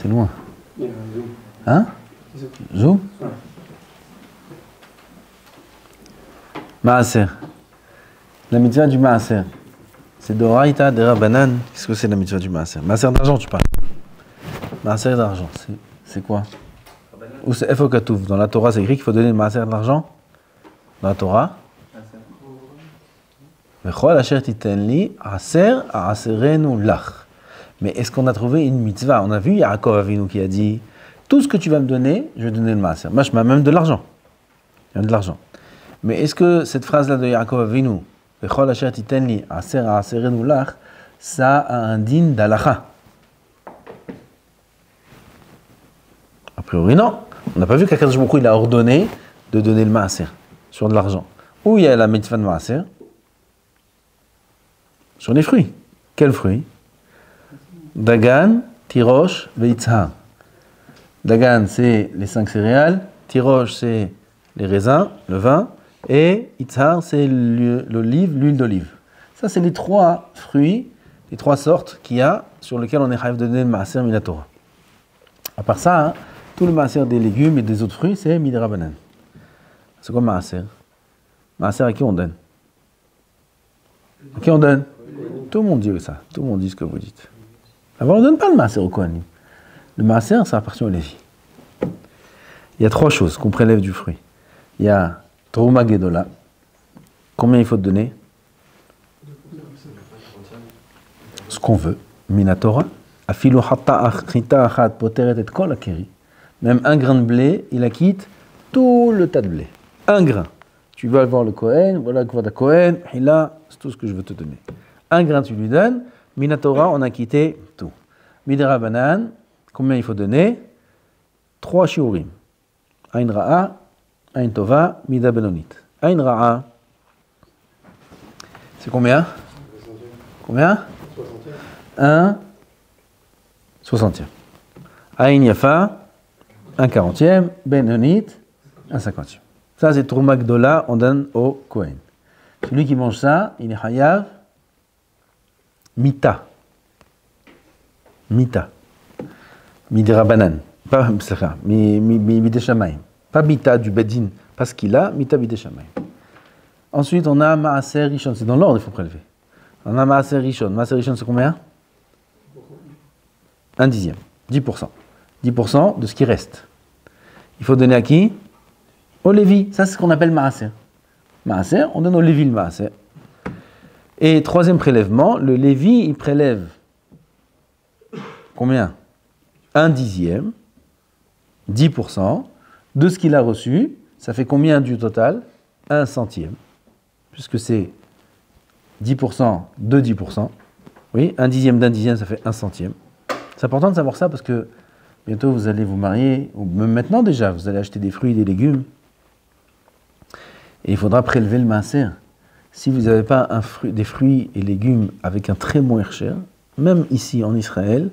c'est loin. Hein? Zou? Maaser. La mitzvah du maaser. C'est d'Oraïta, de Rabbanan. Qu'est-ce que c'est la mitzvah du maaser? Maaser d'argent, tu parles. Maaser d'argent, c'est quoi? Ou c'est Efokatouf. Dans la Torah, c'est écrit qu'il faut donner le maaser d'argent. Dans la Torah. Vechol asher titenli aser aserenu lach. Mais est-ce qu'on a trouvé une mitzvah? On a vu Yaakov Avinu qui a dit tout ce que tu vas me donner, je vais donner le maaser. Mashma, même de l'argent. Il y a de l'argent. Mais est-ce que cette phrase-là de Yaakov Avinu, Vechol asher titenli aser aserenu lach, ça a un din d'alacha? A priori, non. On n'a pas vu qu'Akadosh Baruch Hu, il a ordonné de donner le maaser sur de l'argent. Où il y a la mitzvah de maaser? Sur les fruits. Quels fruits? Dagan, Tirosh, Veitzhar. Dagan, c'est les 5 céréales. Tirosh, c'est les raisins, le vin. Et Itzhar, c'est l'olive, l'huile d'olive. Ça, c'est les 3 fruits, les 3 sortes qu'il y a sur lesquels on est chayav de donner le maaser minatora. À part ça, tout le maaser des légumes et des autres fruits, c'est midera banane. C'est quoi maaser? Maaser, à qui on donne? À qui on donne? Tout le monde dit ça. Tout le monde dit ce que vous dites. Alors on ne donne pas le maaser au Kohanim. Le maaser, ça appartient au Lévi. Il y a 3 choses qu'on prélève du fruit. Il y a Trouma Gedola. Combien il faut te donner? Ce qu'on veut. Minatora. Afilu hatta achita achat poteret et kol akeri. Même un grain de blé, il acquitte tout le tas de blé. Un grain. Tu vas voir le Kohen, voilà le Kvada Kohen, et là, c'est tout ce que je veux te donner. Un grain, tu lui donnes. Minatora, on a quitté tout. Midera Banan, combien il faut donner? 3 shiurim. Ain Ra'a, Ain Tova, Mida Benonit. Ain Ra'a, c'est combien? Combien? 1 60e. Ain Yafa, 1 40e. Benonit, 1 50e. Ça, c'est Trouma Gdola, on donne au Kohen. Celui qui mange ça, il est chayav mita. Mita. Midera banan. Pas midé shamayim. Pas mita du bedin, parce qu'il a, mita midé shamayim. Ensuite, on a maaser rishon. C'est dans l'ordre, il faut prélever. On a maaser rishon. Maaser rishon, c'est combien? 1 dixième. 10%. 10% de ce qui reste. Il faut donner à qui? Au Lévi. Ça, c'est ce qu'on appelle maaser. Maaser, on donne au Lévi le maaser. Et 3e prélèvement, le Lévi, il prélève combien? 1 dixième, 10% de ce qu'il a reçu. Ça fait combien du total? 1 centième. Puisque c'est 10% de 10%. Oui, 1 dixième d'un dixième, ça fait 1 centième. C'est important de savoir ça parce que bientôt vous allez vous marier, ou même maintenant déjà, vous allez acheter des fruits et des légumes. Et il faudra prélever le maaser. Si vous n'avez pas des fruits et légumes avec un très bon hercher, même ici en Israël,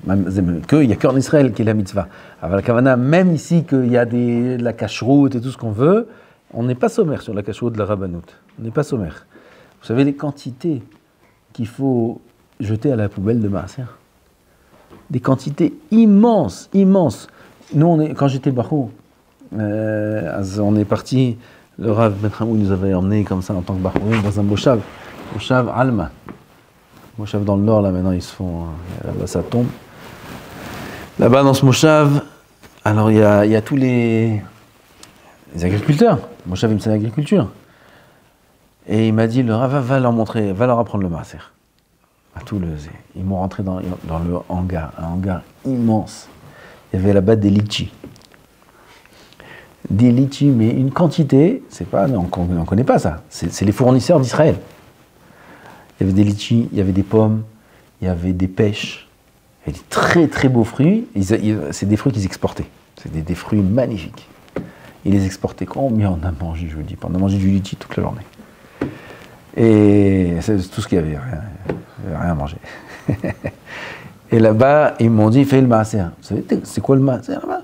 il n'y a qu'en Israël qui est la mitzvah. Avec la kavana, même ici qu'il y a de la cacheroute et tout ce qu'on veut, on n'est pas sommaire sur la cacheroute de la rabbanout. On n'est pas sommaire. Vous savez les quantités qu'il faut jeter à la poubelle de maaser? Des quantités immenses, immenses. Nous, quand j'étais Bahou, on est parti. Le Rav Ben Hamou nous avait emmenés comme ça en tant que Bahourim dans un Moshav Alma. Moshav dans le nord, là maintenant ils se font, là ça tombe. Là-bas dans ce Moshav, alors il y a tous les agriculteurs. Moshav il me sait l'agriculture. Et il m'a dit, le Rav va leur montrer, va leur apprendre le maaser. À tout ils m'ont rentré dans le hangar, un hangar immense. Il y avait là-bas des litchis. Des litchis, mais une quantité, c'est pas, on ne connaît pas ça. C'est les fournisseurs d'Israël. Il y avait des litchis, il y avait des pommes, il y avait des pêches, il y avait des très très beaux fruits. C'est des fruits qu'ils exportaient. C'est des fruits magnifiques. Ils les exportaient. Combien on a mangé, je vous dis pas. On a mangé du litchi toute la journée. Et c'est tout ce qu'il y avait. Rien à manger. Et là-bas, ils m'ont dit, fais le maaser. Vous savez, c'est quoi le maaser là-bas?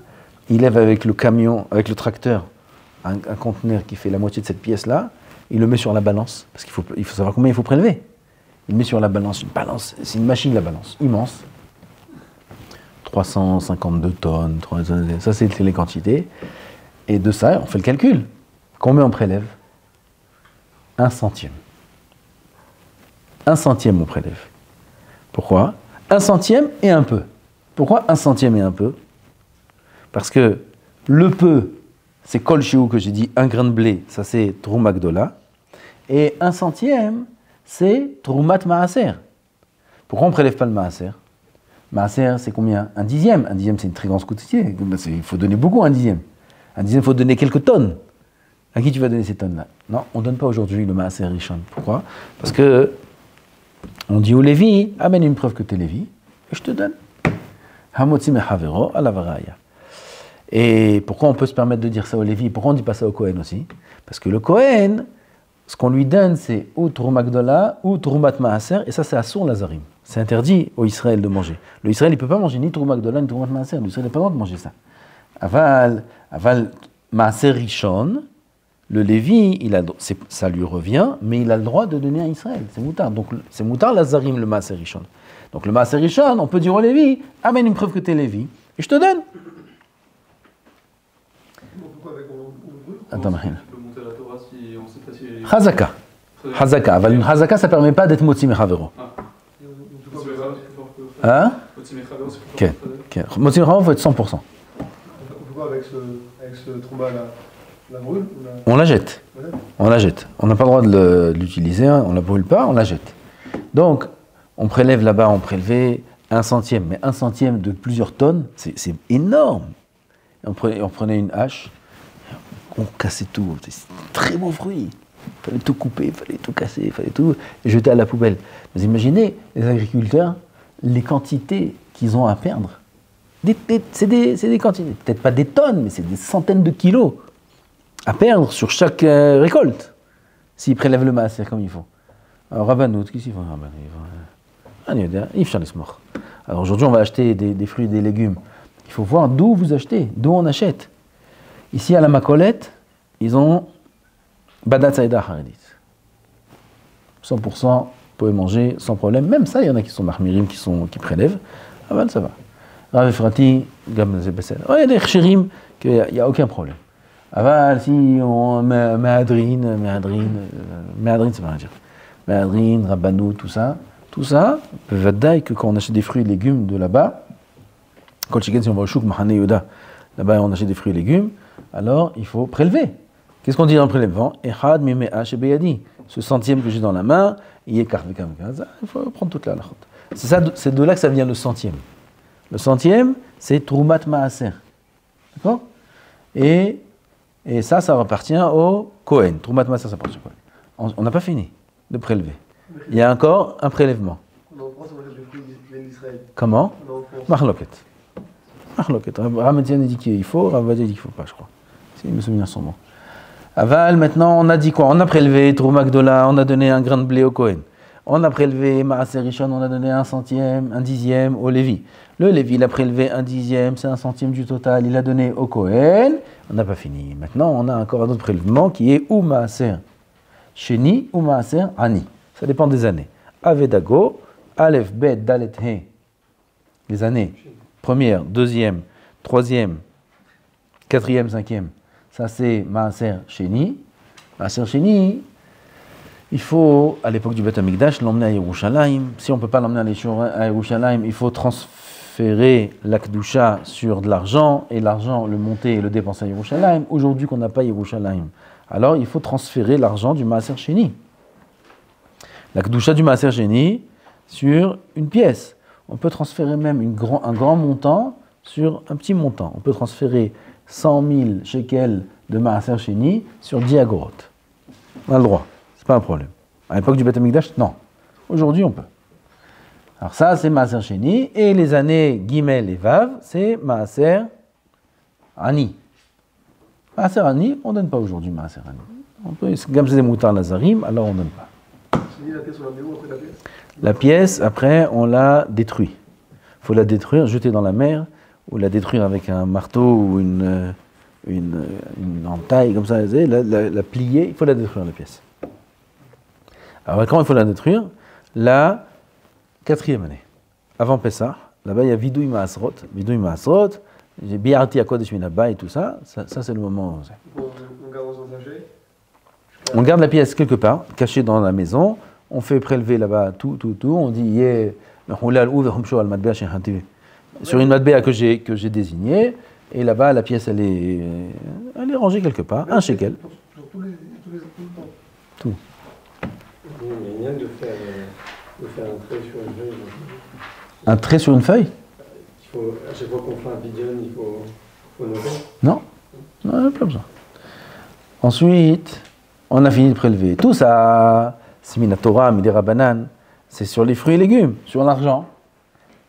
Il lève avec le camion, avec le tracteur, un conteneur qui fait la moitié de cette pièce-là, il le met sur la balance, parce qu'il faut savoir combien il faut prélever. Il met sur la balance, une balance, c'est une machine la balance, immense. 352 tonnes, ça c'est les quantités. Et de ça, on fait le calcul. Combien on prélève? 1 centième. 1 centième on prélève. Pourquoi? 1 centième et un peu. Pourquoi 1 centième et un peu? Parce que le peu, c'est kol shiu que j'ai dit, 1 grain de blé, ça c'est Troumat Gdola. Et 1 centième, c'est Troumat Maaser. Pourquoi on ne prélève pas le Maaser? Maaser, c'est combien? 1/10. 1/10, c'est une très grande quantité. Il faut donner beaucoup, 1/10. 1/10, il faut donner quelques tonnes. À qui tu vas donner ces tonnes-là? Non, on ne donne pas aujourd'hui le Maaser Rishon. Pourquoi? Parce que on dit au Lévi, amène une preuve que tu es Lévi, et je te donne. Hamotzi mechavero alavaraya. Et pourquoi on peut se permettre de dire ça au Lévi? Pourquoi on ne dit pas ça au Kohen aussi? Parce que le Kohen, ce qu'on lui donne, c'est ou Troumat Gdola ou Troumat Maaser, et ça c'est Asur Lazarim. C'est interdit au Israël de manger. Le Israël, il ne peut pas manger ni Troumat Gdola ni Troumat Maaser. Le Israël n'a pas le droit de manger ça. Aval Maaser Rishon, le Lévi, ça lui revient, mais il a le droit de donner à Israël. C'est moutar. Donc c'est moutar Lazarim, le Maaser Rishon. Donc le Maaser Rishon, on peut dire au Lévi, amène une preuve que tu es Lévi, et je te donne. Pourquoi avec Attends, on peut monter la Torah si on sait pas si... Chazaka. Chazaka. Une Chazaka, ça ne permet pas d'être Motzi Mechavero. Hein? Motzi Mechavero, c'est Ok. Motzi Mechavero, il faut être 100%. Pourquoi avec ce tromba la brûle? On la jette. On la jette. On n'a pas le droit de l'utiliser, on ne la brûle pas, on la jette. Donc, on prélève là-bas, on prélevait 1 centième, mais 1 centième de plusieurs tonnes, c'est énorme. On prenait une hache, on cassait tout, c'est un très beau fruit. Il fallait tout couper, il fallait tout casser, il fallait tout jeter à la poubelle. Mais imaginez, les agriculteurs, les quantités qu'ils ont à perdre. C'est des quantités, peut-être pas des tonnes, mais c'est des centaines de kilos à perdre sur chaque récolte, s'ils prélèvent le maaser comme il faut. Alors, Rabbanout, qu'est-ce qu'ils font? Alors aujourd'hui, on va acheter des fruits et des légumes. Il faut voir d'où vous achetez, d'où on achète. Ici, à la Macolette, ils ont Badat Saïda Haredit. 100%, vous pouvez manger sans problème. Même ça, il y en a qui sont mahmirim, qui prélèvent. Ah ben, ça va. Rav Efrati, Gam Zebesel. Il y a des chérim, qu'il n'y a aucun problème. Aval, si on Méadrine, c'est pas rien dire. Méadrine, Rabbanou, tout ça, Vadaï, que quand on achète des fruits et légumes de là-bas, quand si on va au Chouk, Mahane Yoda, là-bas on achète des fruits et légumes, alors il faut prélever. Qu'est-ce qu'on dit dans le prélèvement? Echad mimea shebeyadi. Ce centième que j'ai dans la main, il est carvé comme ça, il faut prendre toute la halachot. C'est de là que ça vient le centième. Le centième, c'est Troumat Maaser. D'accord? Et ça appartient au Kohen. Troumat Maaser, ça appartient au Kohen. On n'a pas fini de prélever. Il y a encore un prélèvement. On en France, on achète des fruits qui viennent d'Israël. Comment? Mahloket. Rametian dit qu'il faut, Ravadia dit qu'il ne faut pas, je crois. Si mes souvenirs sont bons. Aval, maintenant, on a dit quoi? On a prélevé Troumat Gdola, on a donné un grain de blé au Kohen. On a prélevé Maaser Rishon, on a donné 1 centième, 1/10 au Lévi. Le Lévi, il a prélevé 1/10, c'est 1 centième du total, il a donné au Kohen. On n'a pas fini. Maintenant, on a encore un autre prélèvement qui est ou Maaser Sheni ou Maaser Ani. Ça dépend des années. Avedago, Aleph, Bet, Dalet, He. Les années. Première, deuxième, troisième, quatrième, cinquième. Ça, c'est Maaser Sheni. Maaser Sheni, il faut, à l'époque du Beth Amikdash, l'emmener à Yerushalayim. Si on ne peut pas l'emmener à Yerushalayim, il faut transférer la Kedusha sur de l'argent, et l'argent, le monter et le dépenser à Yerushalayim. Aujourd'hui, qu'on n'a pas Yerushalayim, alors il faut transférer l'argent du Maaser Sheni. La Kedusha du Maaser Sheni sur une pièce. On peut transférer même un grand montant sur un petit montant. On peut transférer 100 000 shekels de Maaser Sheni sur 10 agorot. On a le droit, c'est pas un problème. À l'époque du Beth Amikdash, non. Aujourd'hui, on peut. Alors ça, c'est Maaser Sheni, et les années Gimel et Vav, c'est Maaser Ani. Maaser Ani, on ne donne pas aujourd'hui Maaser Ani. On peut, comme c'est des moutards Lazarim, alors on ne donne pas. La pièce, on la met où après la pièce? La pièce, après, on la détruit. Il faut la détruire, jeter dans la mer, ou la détruire avec un marteau ou une entaille, comme ça, la plier, il faut la détruire, la pièce. Alors, quand il faut la détruire? La 4e année. Avant Pessah, Là-bas, il y a Vidouï Maasrot. Vidouï Maasrot, j'ai Biarti à Kodesh Minabba et tout ça. Ça, c'est le moment. On garde dans un sachet. On garde la pièce quelque part, cachée dans la maison. On fait prélever là-bas tout. On dit sur une matbéa que j'ai désignée. Et là-bas, la pièce, elle est rangée quelque part. Un shekel. Sur tout le temps. Tout. Il y a moyen de faire un trait sur une feuille. Un trait sur une feuille? Il faut, à chaque fois qu'on fait un bidon, il faut noter. Non, il n'y a pas besoin. Ensuite, on a fini de prélever. Tout ça, Simina Torah, Midera Banan, c'est sur les fruits et légumes, sur l'argent.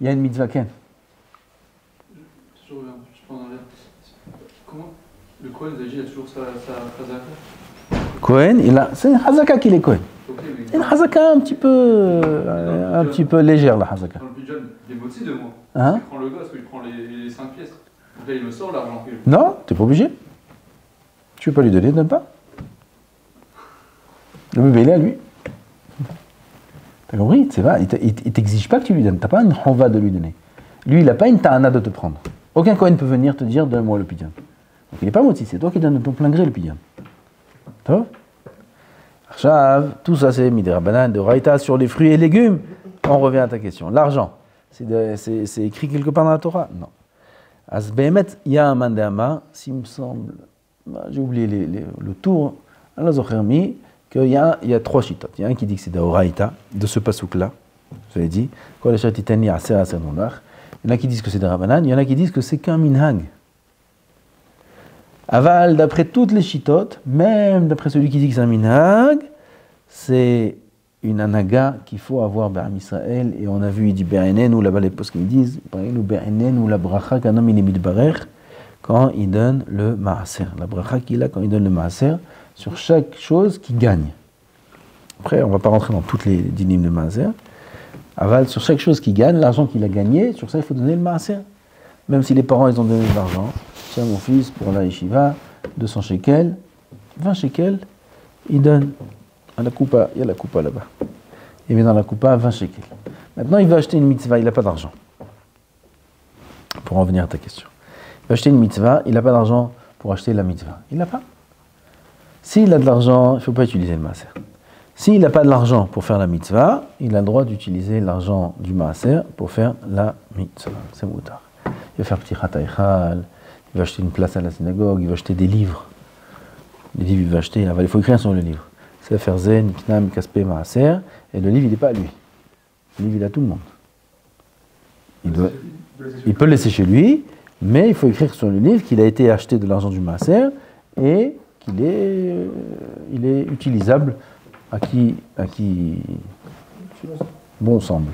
Il y a une mitzvah ken. Je prends en l'air. Comment le Cohen, il a toujours sa chazaka? Cohen, c'est une chazaka qu'il est Cohen. Okay, C'est une chazaka un petit peu légère, la chazaka. Dans le pigeon, il est motivé de moi. Hein? Il prend le gosse, il prend les 5 pièces. Donc là, il me sort l'argent. Non, t'es pas obligé. Tu veux pas lui donner, donne pas. Le bébé, il est à lui. T'as compris? C'est vrai, il t'exige pas que tu lui donnes. T'as pas une chova de lui donner. Lui, il n'a pas une ta'ana de te prendre. Aucun Cohen peut venir te dire, donne-moi le pigeon. Donc il n'est pas motivé, c'est toi qui donnes de ton plein gré le pigeon. Toi? Archav, tout ça c'est Midera Banan, de Raïta sur les fruits et légumes. On revient à ta question. L'argent, c'est écrit quelque part dans la Torah? Non. Asbehemet, il y a un mandama, s'il me semble, j'ai oublié le tour, à la Zochermi, qu'il y a 3 chitotes. Il y a un qui dit que c'est de Raïta, de ce pasouk-là, je l'ai dit. Il y en a qui disent que c'est de Rabanan, il y en a qui disent que c'est qu'un minhag. Aval, d'après toutes les chitotes, même d'après celui qui dit que c'est un minhag, c'est une anaga qu'il faut avoir B'am Israël. Et on a vu, il dit Be'enen, ou là-bas les postes qui me disent, Be'enen, ou la bracha, qu'un homme il est mitbarer, quand il donne le maaser. La bracha qu'il a quand il donne le maaser, sur chaque chose qu'il gagne. Après, on ne va pas rentrer dans toutes les dynimes de maaser. Aval, sur chaque chose qu'il gagne, l'argent qu'il a gagné, sur ça il faut donner le maaser. Même si les parents ils ont donné de l'argent. Tiens mon fils, pour la yeshiva, 200 shekels, 20 shekels, il donne à la coupa, il y a la coupa là-bas. Il met dans la coupa 20 shekels. Maintenant il veut acheter une mitzvah, il n'a pas d'argent. Pour en venir à ta question. Il veut acheter une mitzvah, il n'a pas d'argent pour acheter la mitzvah. Il n'a pas. S'il a de l'argent, il ne faut pas utiliser le maaser. S'il n'a pas de l'argent pour faire la mitzvah, il a le droit d'utiliser l'argent du maaser pour faire la mitzvah. C'est moutar. Il va faire petit rataïchal, il va acheter une place à la synagogue, il va acheter des livres. Les livres, il va acheter, il faut écrire sur le livre. C'est faire Zen, Knam, Kaspé, Maaser, et le livre, il n'est pas à lui. Le livre, il est à tout le monde. Il peut le laisser chez lui, mais il faut écrire sur le livre qu'il a été acheté de l'argent du Maaser et qu'il est, il est utilisable à qui bon semble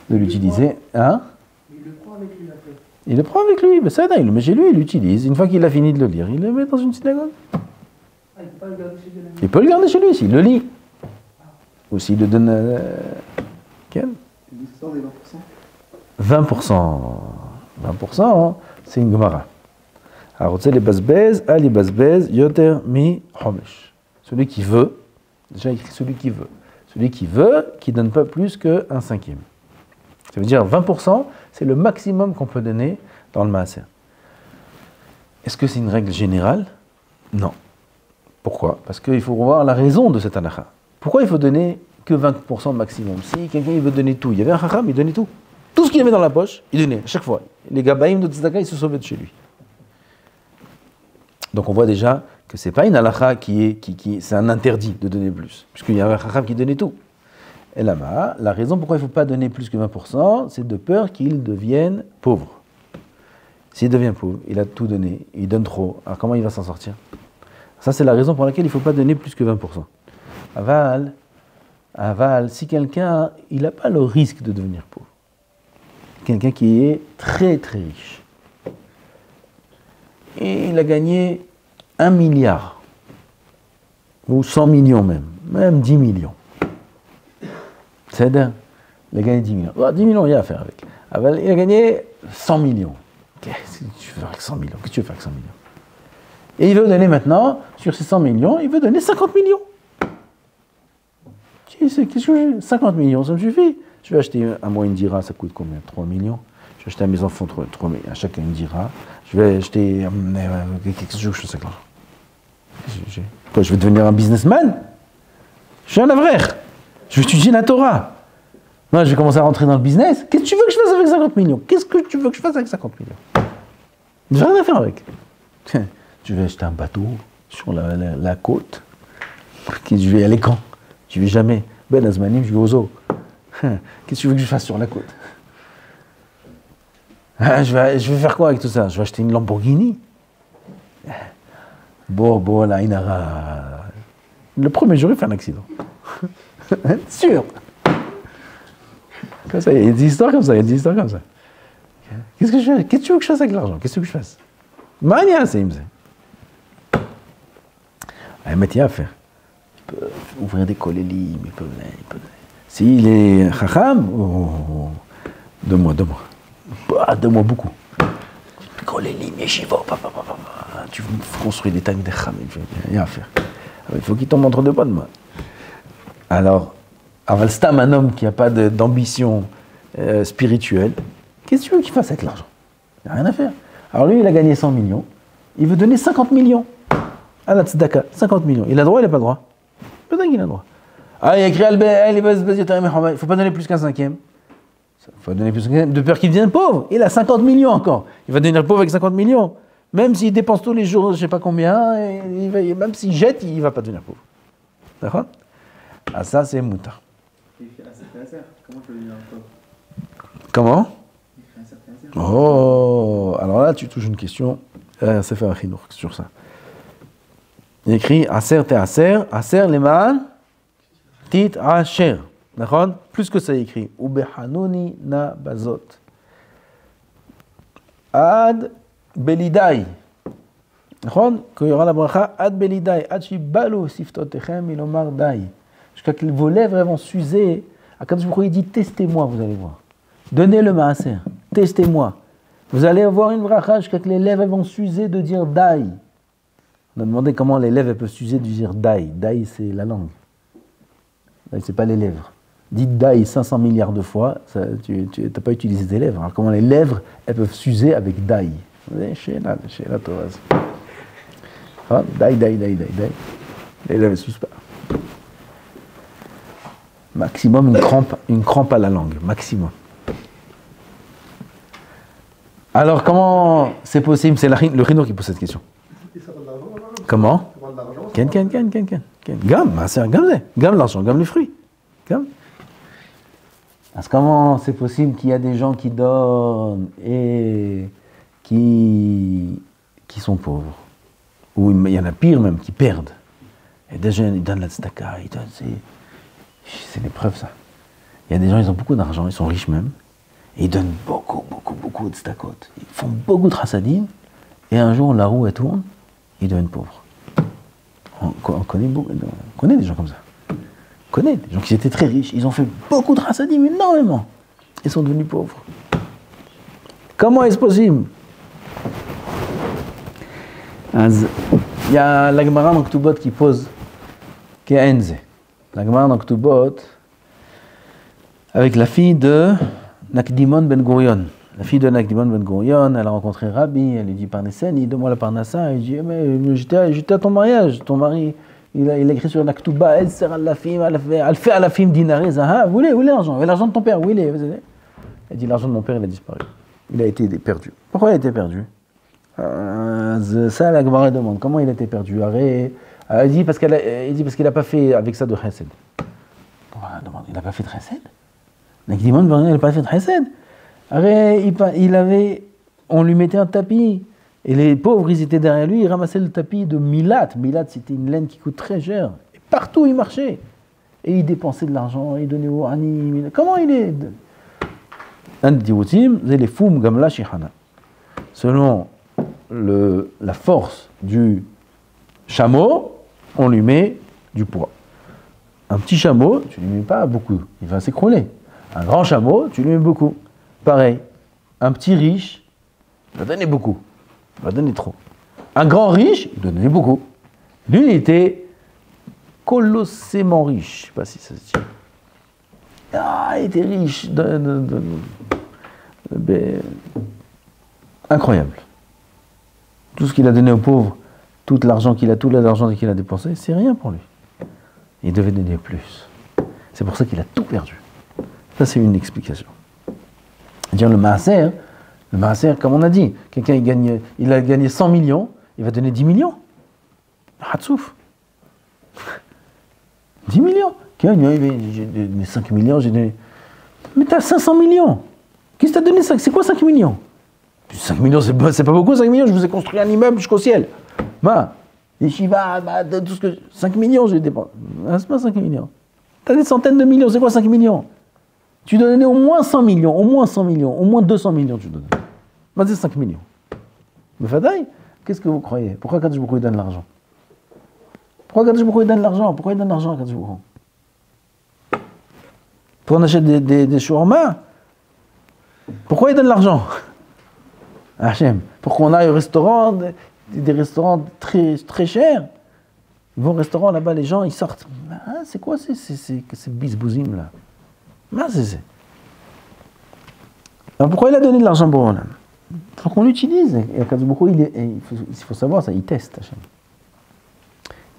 de l'utiliser. Hein? Il le prend avec lui après. Il le prend avec lui, mais ça, il le met chez lui, il l'utilise. Une fois qu'il a fini de le lire, il le met dans une synagogue. Ah, il ne peut pas le garder chez lui. Il peut le garder chez lui s'il le lit. Ou s'il le donne. Quel? L'histoire des 20%. 20%. 20%, hein, c'est une Gemara. Alors, tu sais, les basbez, ali basbez, yoter mi homesh. Celui qui veut, déjà écrit celui qui veut. Celui qui veut, qui ne donne pas plus qu'un cinquième. Ça veut dire 20%, c'est le maximum qu'on peut donner dans le maaser. Est-ce que c'est une règle générale? Non. Pourquoi? Parce qu'il faut voir la raison de cette halakha. Pourquoi il faut donner que 20% maximum? Si quelqu'un il veut donner tout, il y avait un chacham, il donnait tout. Tout ce qu'il avait dans la poche, il donnait, à chaque fois. Les gabaïm de tzedaka, ils se sauvaient de chez lui. Donc on voit déjà que ce n'est pas une halakha c'est un interdit de donner plus, puisqu'il y a un chacham qui donnait tout. Et là-bas, la raison pourquoi il ne faut pas donner plus que 20%, c'est de peur qu'il devienne pauvre. S'il devient pauvre, il a tout donné, il donne trop, alors comment il va s'en sortir? Ça, c'est la raison pour laquelle il ne faut pas donner plus que 20%. Aval, si quelqu'un, il n'a pas le risque de devenir pauvre. Quelqu'un qui est très très riche. Et il a gagné 1 milliard, ou 100 millions même 10 millions. C'est-à-dire, il a gagné 10 millions. Oh, 10 millions, il y a à faire avec. Aval, il a gagné 100 millions. Qu'est-ce que tu veux faire avec 100 millions? Qu'est-ce que tu veux faire avec 100 millions? Et il veut donner maintenant, sur ces 100 millions, il veut donner 50 millions. Qu'est-ce que j'ai? 50 millions, ça me suffit. Je vais acheter un mois une dira, ça coûte combien? 3 millions. Je acheter à mes enfants mais à chacun me dira, je vais acheter, qu'est-ce que je fais avec l'argent? Quoi, je vais devenir un businessman? Je suis un avraire. Je vais étudier la Torah. Non, je vais commencer à rentrer dans le business. Qu'est-ce que tu veux que je fasse avec 50 millions? Qu'est-ce que tu veux que je fasse avec 50 millions? Je n'ai rien à faire avec. Je vais acheter un bateau sur la côte. Je vais aller quand? Je ne vais jamais. Ben Azmanim, je vais aux eaux. Qu'est-ce que tu veux que je fasse sur la côte? Je vais faire quoi avec tout ça? Je vais acheter une Lamborghini. Bon, la Inara. Le premier jour, il fait un accident. Sûr. Comme ça, il y a des histoires comme ça, Qu'est-ce que je fais? Qu'est-ce que tu veux que je fasse avec l'argent? Qu'est-ce que je fasse? Mania, c'est Imse. Un métier à faire. Il peut ouvrir des kolélim, il peut. S'il est chacham, donne-moi. Donne-moi beaucoup. Kolélim, yeshiva, tu construis des tailles de cham, il n'y a rien à faire. Il faut qu'il tombe entre deux bonnes mains. Alors, Avalstam, un homme qui n'a pas d'ambition spirituelle, qu'est-ce que tu veux qu'il fasse avec l'argent? Il n'y a rien à faire. Alors lui, il a gagné 100 millions, il veut donner 50 millions à la tzedaka, 50 millions. Il a droit, il n'a pas droit? Peut-être qu'il a droit. Ah, il a écrit Albert, il ne faut pas donner plus qu'un cinquième. Il faut donner plus qu'un cinquième, de peur qu'il devienne pauvre. Il a 50 millions encore. Il va devenir pauvre avec 50 millions. Même s'il dépense tous les jours, je ne sais pas combien, même s'il jette, il ne va pas devenir pauvre. D'accord? Ah, ça, c'est Mouta. Comment tu veux devenir pauvre? Comment? Oh, alors là, tu touches une question. Ça fait un chinour sur ça. Il écrit Aser te Aser leman tit Asher. D'accord? Plus que ça, il écrit Ubehanuni na bazot. Ad belidai. D'accord? Quand il y aura la bracha, ad belidai, ad shibalu siftotechem ilomar dai. Jusqu'à que vos lèvres vont s'user. Akadosh Baruch Hu, il dit testez-moi, vous allez voir. Donnez le maaser, testez-moi. Vous allez avoir une bracha jusqu'à que les lèvres vont s'user de dire dai. On a demandé comment les lèvres peuvent s'user de dire dai. Dai, c'est la langue. Dai, c'est pas les lèvres. Dites dai 500 milliards de fois, ça, tu n'as pas utilisé tes lèvres. Alors comment les lèvres, elles peuvent s'user avec dai? Chez la Torah. Ah, dai. Les lèvres ne s'usent pas. Maximum une crampe à la langue, maximum. Alors comment c'est possible? C'est le Rhino qui pose cette question. Comment? Ken. Gam l'argent, gam les fruits. Gam. Parce que comment c'est possible qu'il y a des gens qui donnent et qui sont pauvres? Ou il y en a pire même, qui perdent. Et des gens, ils donnent la tzedaka, ils donnent, c'est l'épreuve ça. Il y a des gens, ils ont beaucoup d'argent, ils sont riches même, et ils donnent beaucoup de tzedakot. Ils font beaucoup de chassadim, et un jour la roue elle tourne, ils deviennent pauvres. On connaît des gens comme ça. On connaît des gens qui étaient très riches, ils ont fait beaucoup de chassadim, énormément. Ils sont devenus pauvres. Comment est-ce possible? Il y a la Gemara dans Ktubot qui pose Ke'enze. La Gemara dans Ktubot avec la fille de Nakdimon Ben Gurion. La fille de Nakdimon Ben Gurion, elle a rencontré Rabbi, elle lui dit Parnassani, donne-moi la Parnassa. Il dit mais j'étais à ton mariage, ton mari, il a écrit sur la Ktuba, elle sert à la fille, elle fait à la fille dinaré, ah, où est l'argent? L'argent de ton père, où il est? Elle dit l'argent de mon père, il a disparu. Il a été perdu. Pourquoi il a été perdu? Ça, la Gemara demande. Comment il a été perdu? Il dit parce qu'il n'a pas fait avec ça de chesed. Il n'a pas fait de chesed? Il n'a pas fait de chesed. On lui mettait un tapis. Et les pauvres, ils étaient derrière lui, ils ramassaient le tapis de Milat. Milat, c'était une laine qui coûte très cher. Et partout, il marchait. Et il dépensait de l'argent, il donnait au Ani. Comment il est? Un des dioutim, c'est les foum gamla shihana. Selon la force du chameau, on lui met du poids. Un petit chameau, tu ne lui mets pas beaucoup, il va s'écrouler. Un grand chameau, tu lui mets beaucoup. Pareil, un petit riche, il va donner beaucoup, il va donner trop. Un grand riche, il doit donner beaucoup. Lui, il était colossément riche, je ne sais pas si ça se dit. Ah, il était riche. Ben, incroyable. Tout ce qu'il a donné aux pauvres, tout l'argent qu'il a dépensé, c'est rien pour lui. Il devait donner plus. C'est pour ça qu'il a tout perdu. Ça, c'est une explication. Dire le maaser, comme on a dit, quelqu'un il a gagné 100 millions, il va donner 10 millions. Hatsouf. 10 millions. J'ai donné 5 millions, j'ai donné. Mais t'as 500 millions. Qu'est-ce que t'as donné? C'est quoi 5 millions? 5 millions, c'est pas beaucoup, 5 millions, je vous ai construit un immeuble jusqu'au ciel. Les Shiva, tout ce que. 5 millions, j'ai dépensé. C'est pas 5 millions. T'as des centaines de millions, c'est quoi 5 millions? Tu dois donner au moins 100 millions, au moins 100 millions, au moins 200 millions, tu dois donner. C'est 5 millions. Mais Fadaï, qu'est-ce que vous croyez? Pourquoi Kadosh Baruch Hu donne l'argent? Pourquoi Kadosh Baruch Hu donne l'argent? Pourquoi il donne l'argent à Kadosh Baruch Hu? Pour qu'on achète des shawarma? Pourquoi il donne l'argent? Hachem, pour qu'on aille au restaurant, des restaurants très, très chers. Ils vont au restaurant, là-bas, les gens, ils sortent. C'est quoi ces bisbouzim là? Alors pourquoi il a donné de l'argent pour Olam? Pour qu'on l'utilise. Et Kadosh Baruch Hu, il faut savoir ça, il teste, Hachem.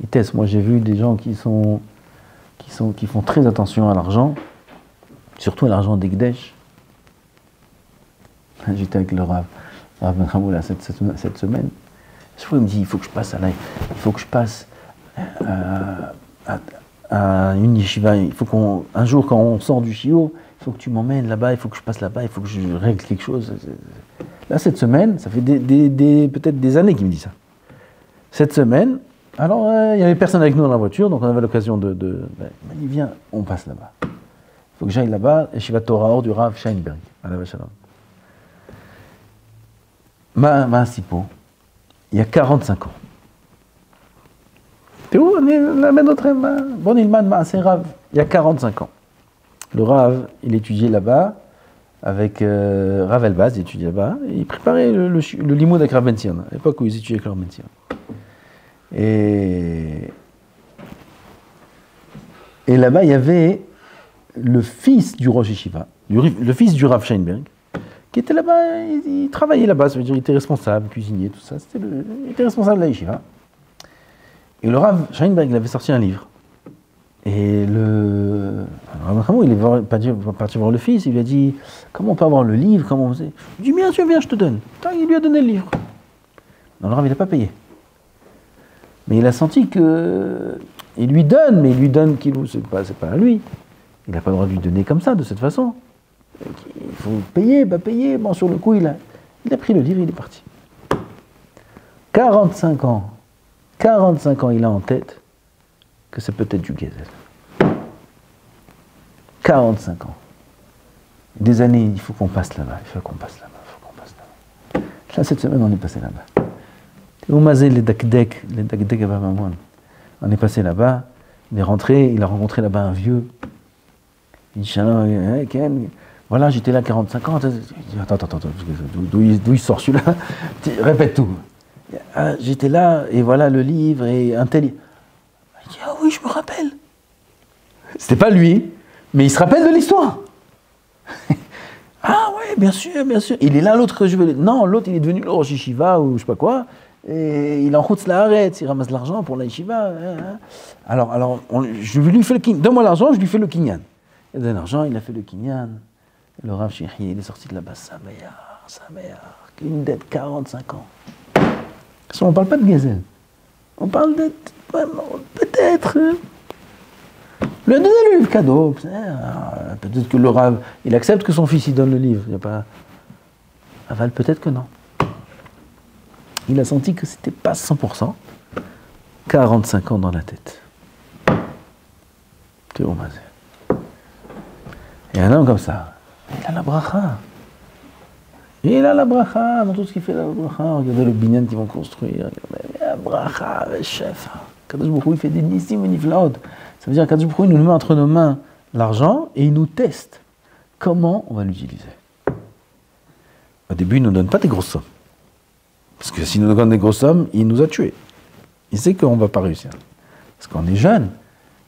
Il teste. Moi, j'ai vu des gens qui font très attention à l'argent, surtout à l'argent d'Ekdesh. J'étais avec le Rav Ben Hamoula cette semaine. Chaque fois, il me dit, il faut que je passe à une yeshiva. Il faut un jour, quand on sort du shiur, il faut que tu m'emmènes là-bas, il faut que je passe là-bas, il faut que je règle quelque chose. Là, cette semaine, ça fait peut-être des années qu'il me dit ça. Cette semaine, alors, il n'y avait personne avec nous dans la voiture, donc on avait l'occasion il m'a dit, viens, on passe là-bas. Il faut que j'aille là-bas, Yeshiva Torah Or du Rav Sheinberg, à la Vachalom. Sipo, il y a 45 ans. T'es où? On est là, bon, c'est Rav. Il y a 45 ans. Le Rav, il étudiait là-bas, avec Rav Elbaz, il étudiait là-bas, et il préparait le limoud avec Rav Ben Zion, à l'époque où ils étudiaient avec Rav Ben Zion. Et là-bas, il y avait le fils du Rosh Yeshiva, le fils du Rav Sheinberg, qui était là-bas, il travaillait là-bas, ça veut dire qu'il était responsable, cuisinier, tout ça, il était responsable de la Yeshiva. Et le Rav Sheinberg, il avait sorti un livre. Et le Rav Hamou, il est parti voir le fils, il lui a dit, comment on peut avoir le livre, comment on faisait? Il dit, bien sûr, viens, je te donne. Il lui a donné le livre. Non, le Rav, il n'a pas payé. Mais il a senti que il lui donne, mais il lui donne c'est pas à lui. Il n'a pas le droit de lui donner comme ça, de cette façon. Il faut payer, pas payer. Bon, sur le coup, il a pris le livre, il est parti. 45 ans, il a en tête que c'est peut-être du Gezel. 45 ans. Des années, il faut qu'on passe là-bas, Là, cette semaine, on est passé là-bas. Les Dakdek on est passé là-bas, il est rentré, il a rencontré là-bas un vieux. Il dit, voilà, j'étais là 45 ans. Il dit, attends, d'où il sort celui-là? Répète tout. J'étais là, et voilà le livre, et un tel. Il dit, ah oui, je me rappelle. C'était pas lui, mais il se rappelle de l'histoire. Ah ouais, bien sûr. Il est là, l'autre que je veux. Non, l'autre, il est devenu le Rosh Yeshiva, ou je sais pas quoi. Et il en route la arrête, il ramasse de l'argent pour la yeshiva. Alors je lui fais le kinyan. Donne-moi l'argent, je lui fais le kinyan. Il donne l'argent, il a fait le kinyan. Le Rav Shehi, il est sorti de là-bas, sa mère, une dette 45 ans. On ne parle pas de Gezel. On parle de peut-être. Le donner le cadeau. Peut-être que le Rav, il accepte que son fils il donne le livre. Il n'y a pas. Aval, peut-être que non. Il a senti que c'était pas 100%. 45 ans dans la tête. Tu vois, et un homme comme ça, il a la bracha. Il a la bracha dans tout ce qu'il fait, la bracha. Regardez le binyan qu'ils vont construire. Regardez la bracha, le chef. Kadosh Baruch Hu, il fait des nissim et niflaot. Ça veut dire que Kadosh Baruch Hu, il nous met entre nos mains l'argent et il nous teste comment on va l'utiliser. Au début, il ne nous donne pas des grosses sommes. Parce que s'il nous donne des grosses sommes, il nous a tués. Il sait qu'on ne va pas réussir. Parce qu'on est jeune.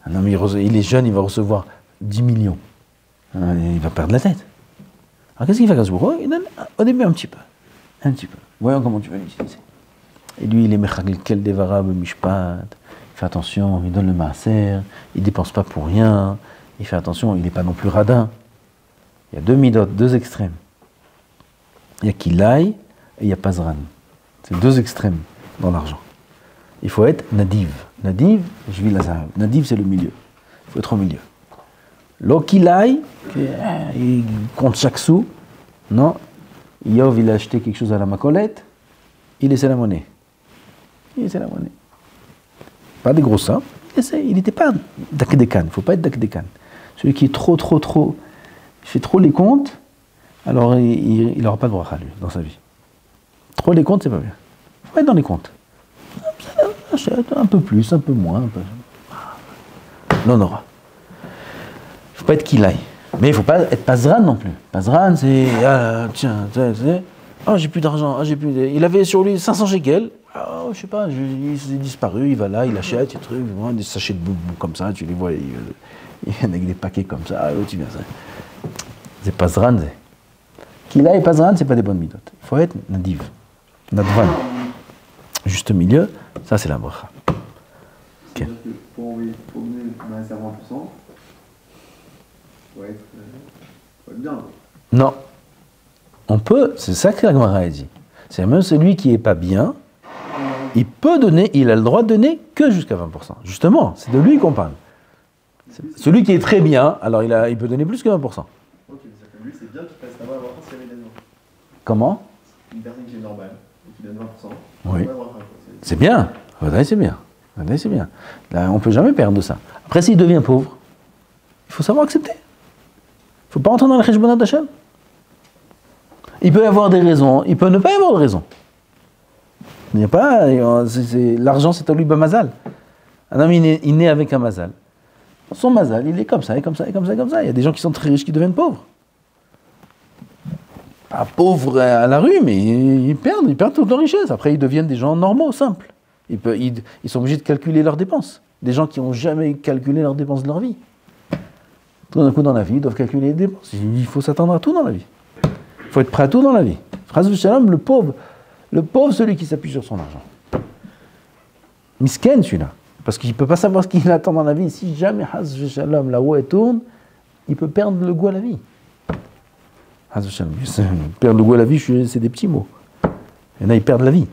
Un homme, il est jeune, il va recevoir 10 millions. Il va perdre la tête. Alors qu'est-ce qu'il fait Gazbouro? Il donne au début un petit peu. Un petit peu. Voyons comment tu vas l'utiliser. Et lui, il est Mechagel Kel Devara Mishpat. Il fait attention, il donne le maaser, il ne dépense pas pour rien. Il fait attention, il n'est pas non plus radin. Il y a deux midot, deux extrêmes. Il y a Kilai et il y a Pazran. C'est deux extrêmes dans l'argent. Il faut être nadiv. Nadiv, je vis la zahav. Nadiv, c'est le milieu. Il faut être au milieu. L'okilai, il compte chaque sou. Non. Yov, il a acheté quelque chose à la macolette. Il laissait la monnaie. Il laissait la monnaie. Pas des gros sommes. Il n'était pas dakdekan. Il ne faut pas être dakdekan. Celui qui est trop, il fait trop les comptes, alors il n'aura pas de bracha, lui, dans sa vie. Trop les comptes, c'est pas bien. Il faut être dans les comptes. Un peu plus, un peu moins. Non, Nora. Il ne faut pas être kilai. Mais il ne faut pas être pazran non plus. Pazran, c'est. Tiens, oh, j'ai plus d'argent. Oh, il avait sur lui 500 shekels. Oh, je sais pas, il s'est disparu. Il va là, il achète des trucs, des sachets de boubou comme ça. Tu les vois, il vient avec des paquets comme ça. Oh, tu viens ça. C'est pazran. Kilai et pazran, c'est pas des bonnes midotes. Il faut être nadiv. Nadvan. Juste au milieu, ça c'est la bracha. Okay. Pour mener le maaser à 20%, faut être bien. Non. On peut, c'est ça que la Gemara a dit. C'est même celui qui n'est pas bien, il peut donner, il a le droit de donner que jusqu'à 20%. Justement, c'est de lui qu'on parle. Celui qui est très bien, alors il peut donner plus que 20%. Ok, c'est-à-dire que lui, c'est bien qu'il fasse savoir avoir s'il y avait des gens. Comment? Une personne qui est normale, et qui donne 20%. Oui. C'est bien. C'est bien. C'est bien. Là, on ne peut jamais perdre de ça. Après, s'il devient pauvre, il faut savoir accepter. Il ne faut pas entrer dans la cheshbonat d'Hachem. Il peut y avoir des raisons, il peut ne pas y avoir de raisons. Il n'y a pas. L'argent, c'est à lui Bamazal. Un homme, il naît avec un mazal. Son mazal, il est comme ça, et comme ça, et comme ça, et comme ça. Il y a des gens qui sont très riches qui deviennent pauvres. Pas pauvres à la rue, mais ils perdent toute leur richesse. Après, ils deviennent des gens normaux, simples. Ils sont obligés de calculer leurs dépenses. Des gens qui n'ont jamais calculé leurs dépenses de leur vie. Tout d'un coup, dans la vie, ils doivent calculer les dépenses. Il faut s'attendre à tout dans la vie. Il faut être prêt à tout dans la vie. Chas v'shalom, le pauvre, celui qui s'appuie sur son argent. Misken, celui-là. Parce qu'il ne peut pas savoir ce qu'il attend dans la vie. Si jamais, chas v'shalom, la roue tourne, il peut perdre le goût à la vie. Chas v'shalom. Perdre le goût à la vie, c'est des petits mots. Il y en a, ils perdent la vie.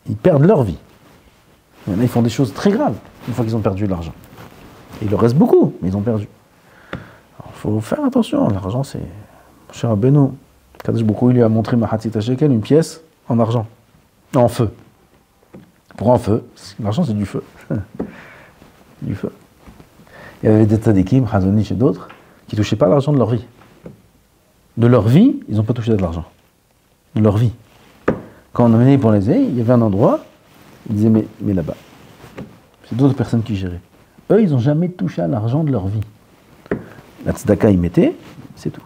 Ils perdent leur vie. Il y en a, ils font des choses très graves une fois qu'ils ont perdu de l'argent. Et il leur reste beaucoup, mais ils ont perdu. Il faut faire attention. L'argent, c'est... Cher Beno, Kadosh Baruch Hu, il lui a montré Mahatzit HaShekel, une pièce en argent, en feu. Pour en feu, l'argent c'est du feu. Du feu. Il y avait des tzadikim, Chazonich et d'autres, qui ne touchaient pas l'argent de leur vie. De leur vie, ils n'ont pas touché de l'argent. De leur vie. Quand on emmenait pour les ailes, il y avait un endroit, ils disaient mais là-bas. C'est d'autres personnes qui géraient. Eux, ils n'ont jamais touché à l'argent de leur vie. La tzedaka, ils mettaient, c'est tout.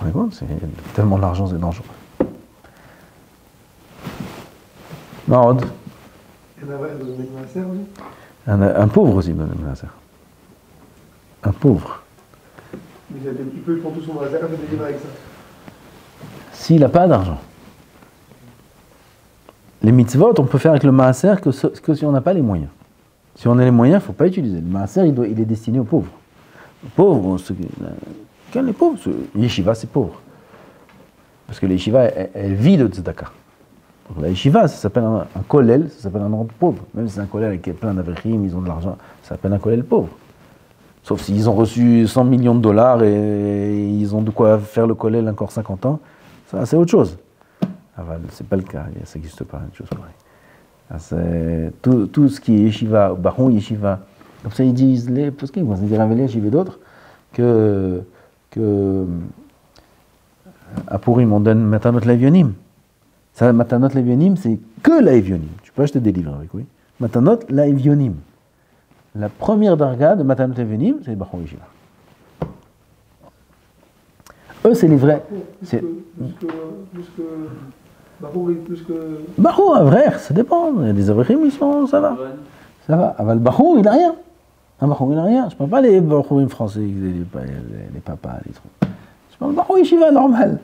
Vous vous rendez compte, c'est tellement l'argent, c'est dangereux. Marod. Un pauvre aussi donne le maaser. Un pauvre. Mais il peut prendre tout son maaser et faire des livres avec ça. S'il n'a pas d'argent. Les mitzvot, on peut faire avec le maaser que si on n'a pas les moyens. Si on a les moyens, il ne faut pas utiliser. Le maaser, il est destiné aux pauvres. Les pauvres, quand les pauvres, yeshiva, c'est pauvre. Parce que la yeshiva, elle vit de tzedaka. Donc la yeshiva, ça s'appelle un kollel, ça s'appelle un endroit pauvre. Même si c'est un kollel avec plein d'avrichim, ils ont de l'argent, ça s'appelle un kollel pauvre. Sauf s'ils ont reçu 100 millions de dollars et ils ont de quoi faire le kollel encore 50 ans, ça c'est autre chose. C'est pas le cas, ça n'existe pas une chose pareille. C'est tout ce qui est yeshiva, baron yeshiva, comme ça ils disent les poskim, ils disent les yeshiva et d'autres, que à Purim on donne Matanot Levionim. Ça, Matanot Levionim, c'est que l'Evionim. Tu peux acheter des livres avec, oui. Matanot Levionim. La première darga de Matanot Levionim, c'est les Bachon Yeshiva. Eux, c'est les vrais. Plus que Bachon, un vrai, ça dépend. Il y a des avrichim, ils sont, ça va. Ça va. Aval Bachon, il n'a rien. Un Bachon, il n'a rien. Je ne parle pas des Bachon français, les papas, les trucs. dans le Bahou Yeshiva normal.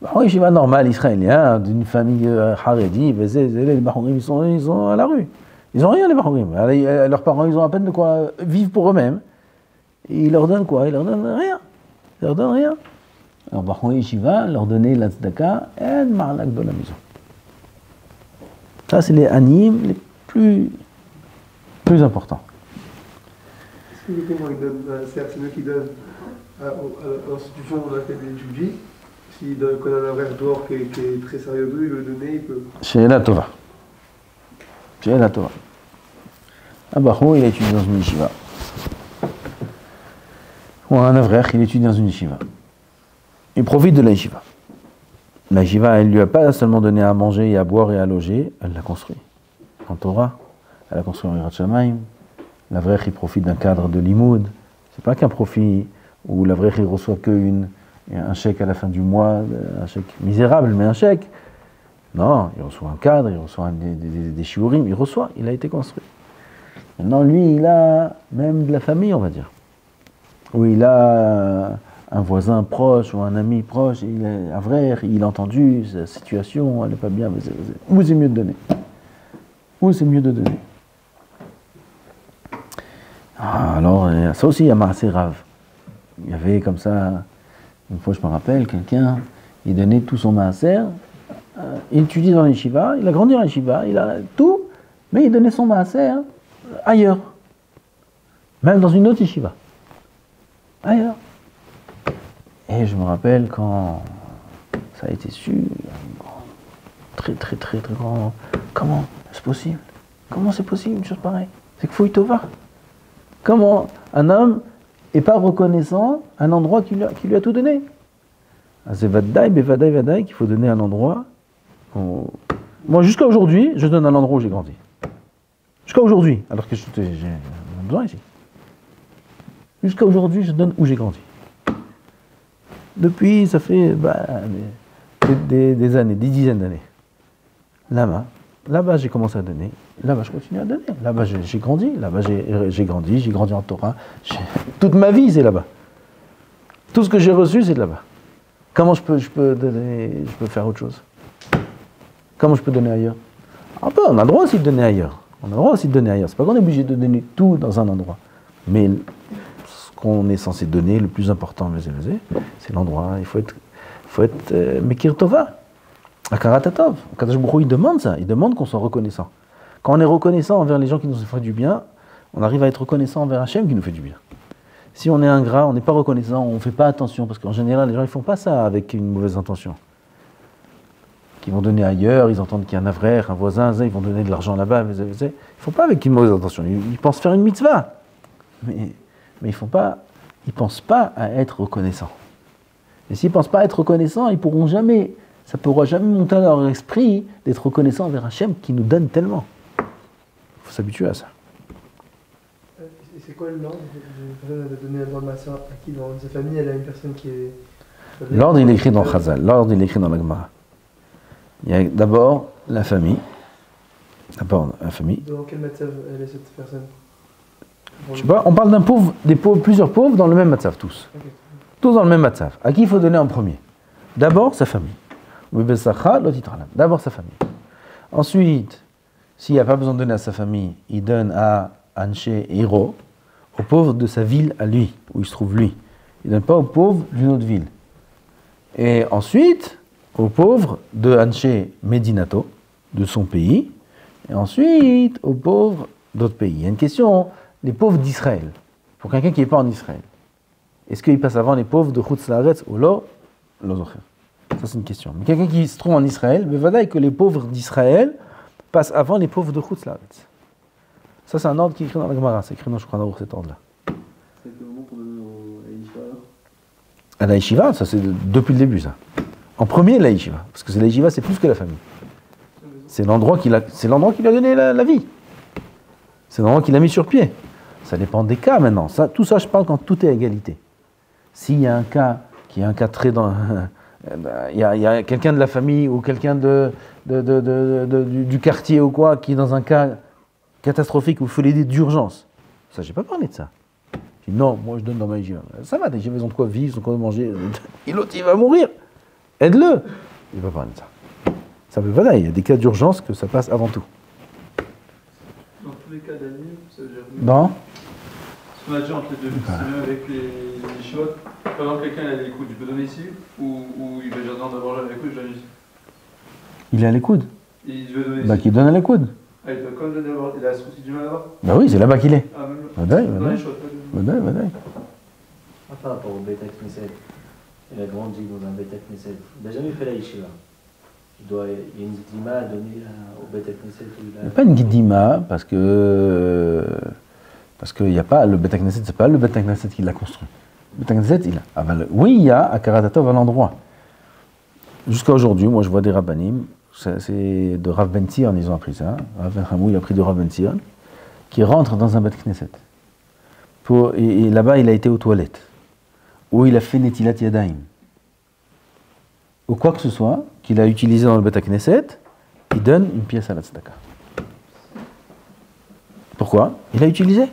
Bahou Yeshiva normal, israélien, d'une famille haredi, les Bahourim, ils sont à la rue. Ils n'ont rien, les Bahourim. Leurs parents, ils ont à peine de quoi vivre pour eux-mêmes. Et ils leur donnent quoi? Ils leur donnent rien. Ils leur donnent rien. Alors, Bahou Yeshiva leur donnait la tzedaka et le marlak de la maison. Ça, c'est les animes les plus importants. Est-ce que quelqu'un qui donne, c'est eux qui donnent à l'institution dans laquelle il étudie, s'il connaît un vrai dehors qui est très sérieux d'eux, il veut le donner, il peut. Chez la Tova. Chez la Tova. Un Bahou, il étudie dans une yeshiva. Ou un Avrech, il étudie dans une yeshiva. Il profite de la yeshiva. La yeshiva, elle ne lui a pas seulement donné à manger et à boire et à loger, elle l'a construit. En Torah, elle a construit en Yirat Shamayim. L'Avrech, il profite d'un cadre de limoud. C'est pas qu'un profit où l'Avrech, il reçoit un chèque à la fin du mois, un chèque misérable, mais un chèque. Non, il reçoit un cadre, il reçoit des shiurim, il a été construit. Maintenant, lui, il a même de la famille, on va dire. Où il a un voisin proche ou un ami proche, il est Avrech, il a entendu sa situation, elle n'est pas bien, où c'est mieux de donner? Où c'est mieux de donner? Alors, ça aussi, il y a Maaseh Rav. Il y avait comme ça, une fois je me rappelle, quelqu'un, il donnait tout son Maaser, il étudie dans les yeshiva, il a grandi dans les yeshiva, il a tout, mais il donnait son Maaser ailleurs. Même dans une autre yeshiva. Ailleurs. Et je me rappelle quand ça a été su, très grand. Comment c'est possible? Comment c'est possible une chose pareille? C'est qu'il faut y tova. Comment un homme n'est pas reconnaissant un endroit qui lui a tout donné? C'est vadaï qu'il faut donner un endroit. Moi, jusqu'à aujourd'hui, je donne un endroit où j'ai grandi. Jusqu'à aujourd'hui, alors que j'ai besoin ici. Jusqu'à aujourd'hui, je donne où j'ai grandi. Depuis, ça fait des années, des dizaines d'années. Là-bas, j'ai commencé à donner. Là-bas, je continue à donner. Là-bas, j'ai grandi. Là-bas, j'ai grandi en Torah. Toute ma vie, c'est là-bas. Tout ce que j'ai reçu, c'est de là-bas. Comment je peux donner, je peux faire autre chose? Comment je peux donner ailleurs? On a le droit aussi de donner ailleurs. C'est pas qu'on est obligé de donner tout dans un endroit. Mais ce qu'on est censé donner, le plus important, c'est l'endroit. Il faut être Mekir Tova. Akaratatov. Kadosh Baruch Hu, il demande ça. Il demande qu'on soit reconnaissant. Quand on est reconnaissant envers les gens qui nous ont fait du bien, on arrive à être reconnaissant envers Hachem qui nous fait du bien. Si on est ingrat, on n'est pas reconnaissant, on ne fait pas attention, parce qu'en général, les gens ne font pas ça avec une mauvaise intention. Ils vont donner ailleurs, ils entendent qu'il y a un avraire, un voisin, ils vont donner de l'argent là-bas. Ils ne font pas avec une mauvaise intention. Ils pensent faire une mitzvah. Mais ils ne pensent pas à être reconnaissants. Et s'ils ne pensent pas à être reconnaissants, ça ne pourra jamais monter à leur esprit d'être reconnaissants envers Hachem qui nous donne tellement. Il faut s'habituer à ça. Et c'est quoi l'ordre de donner un ordre à qui dans sa famille? Elle a une personne qui est... L'ordre, il est écrit dans Chazal. L'ordre, il est écrit dans la Gemara. Il y a d'abord la famille. Dans quel matzav elle est cette personne? Je sais pas, on parle plusieurs pauvres dans le même matzav, tous. Okay. Tous dans le même matzav. À qui il faut donner en premier? D'abord sa famille. D'abord sa famille. Ensuite, s'il n'y a pas besoin de donner à sa famille, il donne à Anché et Hiro, aux pauvres de sa ville à lui, où il se trouve lui. Il ne donne pas aux pauvres d'une autre ville. Et ensuite, aux pauvres de Anché Medinato, de son pays, et ensuite aux pauvres d'autres pays. Il y a une question, les pauvres d'Israël, pour quelqu'un qui n'est pas en Israël. Est-ce qu'il passe avant les pauvres de Chutz Laaretz ou l'Ozocher? Ça, c'est une question. Mais quelqu'un qui se trouve en Israël, mais voilà que les pauvres d'Israël passent avant les pauvres de Chutz Laaretz. Ça, c'est un ordre qui est écrit dans la Gemara. C'est écrit dans Shulchan Aruch, cet ordre-là. C'est le moment pour donner à Yeshiva alors? À la Yeshiva, ça, c'est depuis le début, ça. En premier, la Yeshiva. Parce que la Yeshiva, c'est plus que la famille. C'est l'endroit qui lui a donné la vie. C'est l'endroit qu'il a mis sur pied. Ça dépend des cas, maintenant. Tout ça, je parle quand tout est à égalité. S'il y a un cas qui est un cas très... Il y a quelqu'un de la famille ou quelqu'un du quartier ou quoi qui est dans un cas catastrophique où il faut l'aider d'urgence. Ça, j'ai pas parlé de ça. Il dit non, moi je donne dans ma yeshiva. Ça va, tes yeshivas, ils ont de quoi vivre, ils ont de quoi manger. Et l'autre, il va mourir. Aide-le. Il va parler de ça. Ça veut voilà, il y a des cas d'urgence que ça passe avant tout. Dans tous les cas d'année, ça veut dire. Bon. Ce qu'on a dit entre les deux, c'est même avec les chiottes. Par exemple, quelqu'un il a les coudes, je peux donner ici ou il va dire non, d'abord j'ai les coudes, je donne ici. Il est à l'écoute. Et il veut donner Bah, ici. qu'il donne à l'écoute. Ah, il doit quand même donner d'abord. Il a ce souci du mal là-bas. Bah oui, c'est là-bas qu'il est. Ah, même. Vadaï, Dans les vadaï. chiottes, pas de- Vadaï. Par rapport au Beth Knesset, il a grandi dans un Beth Knesset. Il n'a jamais fait la yeshiva. Il y a une dima à donner au Beth Knesset. Il n'y a pas une guidima, parce qu'il n'y a pas le Beth Knesset, c'est pas le Beth Knesset qui l'a construit. Le Beth Knesset, il a. Ah ben, oui, il y a à Karatatov à l'endroit. Jusqu'à aujourd'hui, moi je vois des rabbanim, c'est de Rav Ben Sion, ils ont appris ça. Rav Ben Hamou, il a pris de Rav Ben Sion, qui rentre dans un Beth Knesset. Et là-bas, il a été aux toilettes. Ou il a fait Netilat Yadayim. Ou quoi que ce soit, qu'il a utilisé dans le Beth Knesset, il donne une pièce à la tzedaka. Pourquoi? Il a utilisé.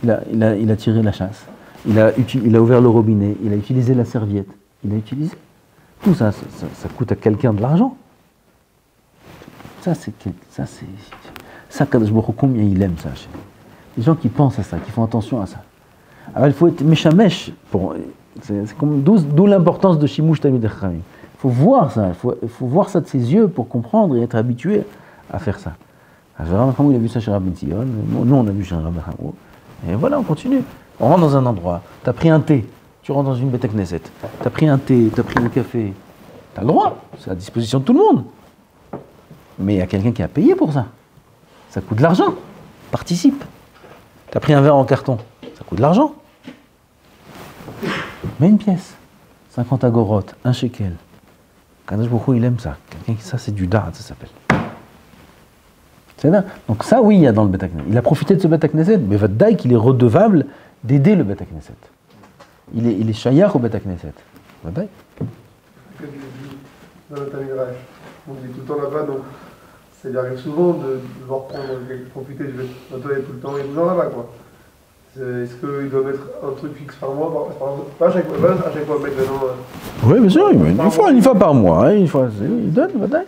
Il a tiré la chasse. Il a ouvert le robinet. Il a utilisé la serviette. Il a utilisé. Tout ça, ça coûte à quelqu'un de l'argent. Ça, Kadosh Baruch Hu, combien il aime ça. Les gens qui pensent à ça, qui font attention à ça. Alors il faut être méchamesh. D'où l'importance de Shimush Tamid Chachamim. Il faut voir ça. Il faut voir ça de ses yeux pour comprendre et être habitué à faire ça. Rav Hamou, il a vu ça chez Rav Ben Sion. Nous, on a vu chez Rav Hamou. Et voilà, on continue. On rentre dans un endroit. Tu as pris un thé. Tu rentres dans une Beth Knesset. Tu as pris un thé, tu as pris un café. Tu as le droit. C'est à disposition de tout le monde. Mais il y a quelqu'un qui a payé pour ça. Ça coûte de l'argent. Participe. Tu as pris un verre en carton. Ça coûte de l'argent. Mets une pièce. 50 agorotes, 1 shekel. Kadosh Baruch Hu, il aime ça. Ça, c'est du dard, ça s'appelle. C'est là. Donc ça, oui, il y a dans le Beth Knesset. Il a profité de ce Beth Knesset, mais Vadaï qu'il est redevable d'aider le Beth Knesset. Il est shayach au Beth Knesset. Vadaï. Dans le Tamidrash, on est tout le temps là-bas, donc ça lui arrive souvent de devoir profiter du nettoyer tout le temps et tout le temps là-bas, quoi. Est-ce qu'il doit mettre un truc fixe par mois, pas à chaque fois mettre maintenant. Oui, bien sûr, une fois par mois, hein, il donne, Vadaï.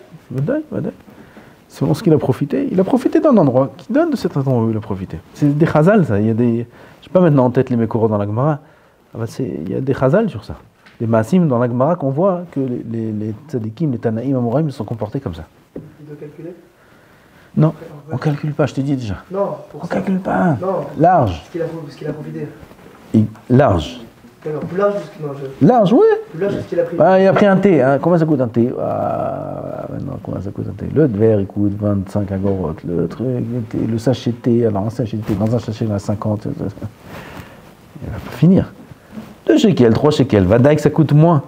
Selon ce qu'il a profité. Il a profité d'un endroit qui donne de cet endroit où il a profité. C'est des chazal, ça. Il y a des. Je n'ai pas maintenant en tête les Mekorot dans la Gemara. Il y a des chazal sur ça. Des maasim dans la Gemara qu'on voit que les tzadikim, les tanaïm, amoraïm se sont comportés comme ça. Il doit calculer? Non, on ne calcule pas, je t'ai dit déjà. Non, On ne calcule pas. Non. Large. Parce qu'il a profité. Large. D'accord, plus large que ce qu'il mange. Large, oui. Plus large que ce qu'il a pris. Ah, il a pris un thé. Hein. Combien ça coûte un thé? Maintenant, combien ça coûte un thé? Le verre, il coûte 25 agorotes. Le truc, le sachet de thé, alors un sachet de thé, dans un sachet, il y en a 50. Il va pas finir. 2 shekels, 3 shekels. Vadaï, ça coûte moins.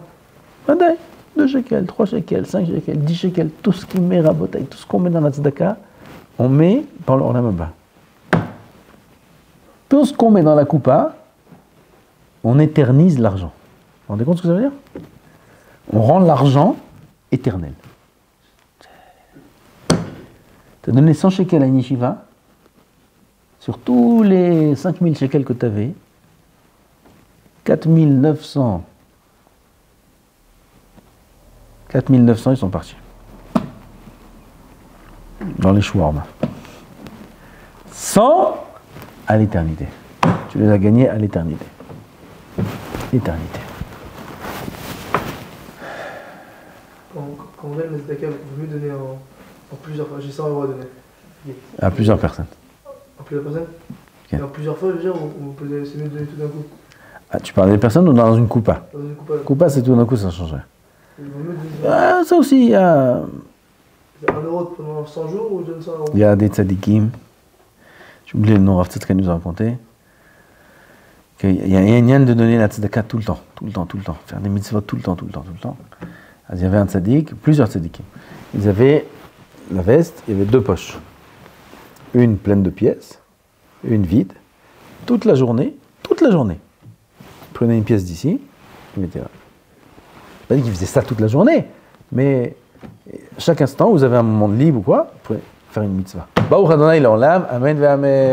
Vadaï, 2 shekels, 3 shekels, 5 shekels, 10 shekels. Tout ce qui met rabotaï, tout ce qu'on met dans la tzedaka, on met dans le olam haba. Tout ce qu'on met dans la coupa, on éternise l'argent. Vous vous rendez compte ce que ça veut dire? On rend l'argent éternel. Tu as donné 100 shekels à une yeshiva, sur tous les 5000 shekels que tu avais, 4900, ils sont partis. Dans les shawarma. 100 à l'éternité. Tu les as gagnés à l'éternité. L'éternité. Quand on donne les tzedaka, il vaut mieux donner en plusieurs fois. J'ai 100 € à donner. À plusieurs personnes. En plusieurs personnes? Ok. Et en plusieurs fois, je veux dire, c'est mieux de donner tout d'un coup. Ah, tu parles des personnes ou dans une coupa? Dans une coupa. Coupa, c'est tout d'un coup, ça changerait. Il vaut mieux donner Ça aussi, il y a 1 € pendant 100 jours ou je donne 100 €? Il y a des tzadikim, j'ai oublié le nom, Rav Tzedka nous a raconté, qu'il y a un yann de donner la tzedaka tout le temps, faire des mitzvot tout le temps. Alors, il y avait un tzadik, plusieurs tzadikim. Ils avaient la veste, il y avait 2 poches. Une pleine de pièces, une vide, toute la journée. Ils prenaient une pièce d'ici, ils mettaient là. Pas dit qu'ils faisaient ça toute la journée, mais chaque instant, vous avez un moment de libre ou quoi, vous pouvez faire une mitzvah. Baruch Adonai l'olam, amen ve amen.